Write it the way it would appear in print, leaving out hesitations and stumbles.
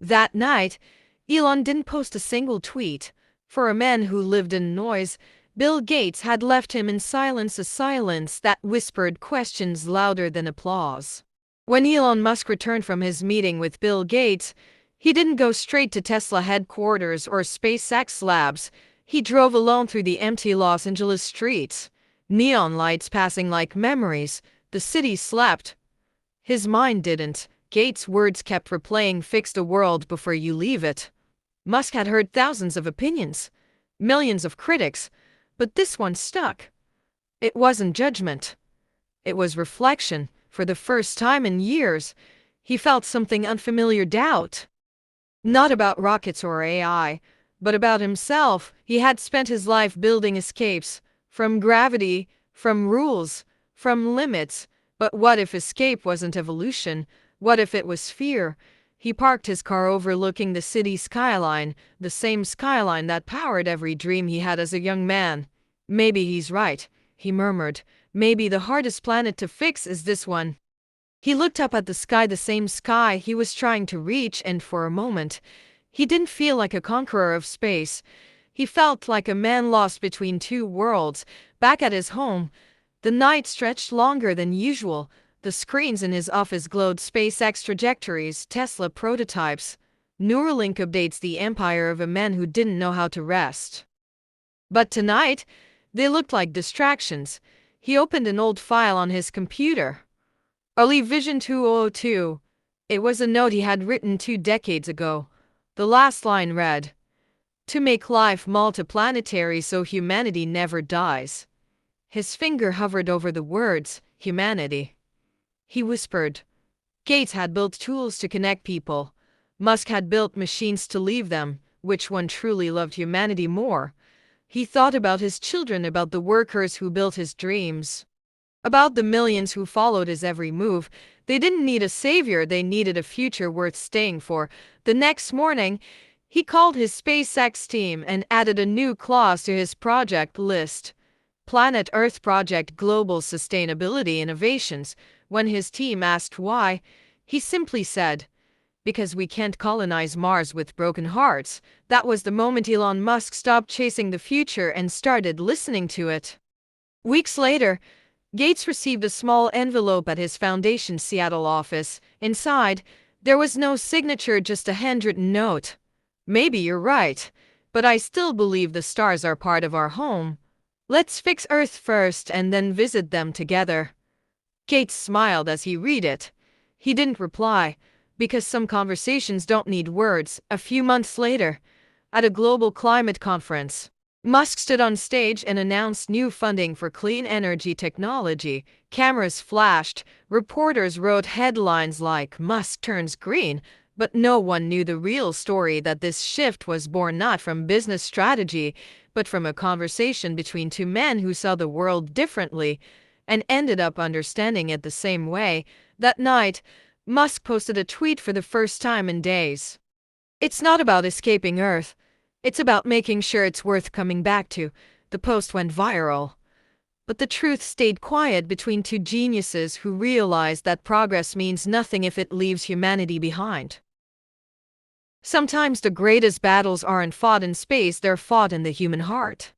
That night, Elon didn't post a single tweet. For a man who lived in noise, Bill Gates had left him in silence, a silence that whispered questions louder than applause. When Elon Musk returned from his meeting with Bill Gates, he didn't go straight to Tesla headquarters or SpaceX labs. He drove alone through the empty Los Angeles streets, neon lights passing like memories. The city slept. His mind didn't. Gates' words kept replaying, "Fix the world before you leave it." Musk had heard thousands of opinions, millions of critics, but this one stuck. It wasn't judgment. It was reflection. For the first time in years, he felt something unfamiliar: doubt. Not about rockets or AI, but about himself. He had spent his life building escapes from gravity, from rules, from limits. But what if escape wasn't evolution? What if it was fear? He parked his car overlooking the city skyline, the same skyline that powered every dream he had as a young man. "Maybe he's right," he murmured. "Maybe the hardest planet to fix is this one." He looked up at the sky, the same sky he was trying to reach, and for a moment, he didn't feel like a conqueror of space. He felt like a man lost between two worlds. Back at his home, the night stretched longer than usual. The screens in his office glowed: SpaceX trajectories, Tesla prototypes, Neuralink updates, the empire of a man who didn't know how to rest. But tonight, they looked like distractions. He opened an old file on his computer. Early Vision 2002. It was a note he had written 2 decades ago. The last line read, "To make life multiplanetary so humanity never dies." His finger hovered over the words, humanity. He whispered. Gates had built tools to connect people. Musk had built machines to leave them. Which one truly loved humanity more? He thought about his children, about the workers who built his dreams, about the millions who followed his every move. They didn't need a savior, they needed a future worth staying for. The next morning, he called his SpaceX team and added a new clause to his project list: Planet Earth Project Global Sustainability Innovations. When his team asked why, he simply said, "Because we can't colonize Mars with broken hearts." That was the moment Elon Musk stopped chasing the future and started listening to it. Weeks later, Gates received a small envelope at his Foundation's Seattle office. Inside, there was no signature, just a handwritten note. "Maybe you're right, but I still believe the stars are part of our home. Let's fix Earth first and then visit them together." Gates smiled as he read it. He didn't reply, because some conversations don't need words. A few months later, at a global climate conference, Musk stood on stage and announced new funding for clean energy technology. Cameras flashed, reporters wrote headlines like "Musk turns green," but no one knew the real story: that this shift was born not from business strategy, but from a conversation between two men who saw the world differently and ended up understanding it the same way. That night, Musk posted a tweet for the first time in days. "It's not about escaping Earth. It's about making sure it's worth coming back to." The post went viral. But the truth stayed quiet between two geniuses who realized that progress means nothing if it leaves humanity behind. Sometimes the greatest battles aren't fought in space, they're fought in the human heart.